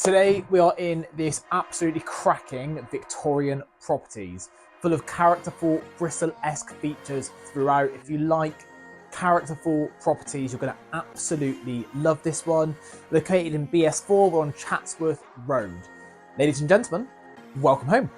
Today we are in this absolutely cracking Victorian properties, full of characterful Bristol-esque features throughout. If you like characterful properties, you're going to absolutely love this one. Located in BS4, we're on Chatsworth Road. Ladies and gentlemen, welcome home.